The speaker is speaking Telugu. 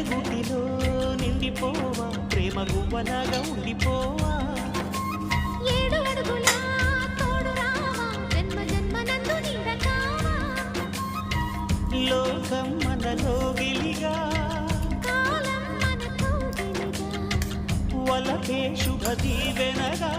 గుడిలో నిండిపోవా ప్రేమ గువ్వలాగా ఉండిపోవా ఏడు అడుగుల తోడు రావా జన్మ జన్మ నందు నిండకావా లోకం మనలో గిలిగా కాలం మనతో గిలిగా వలకే శుభ దీవెనగా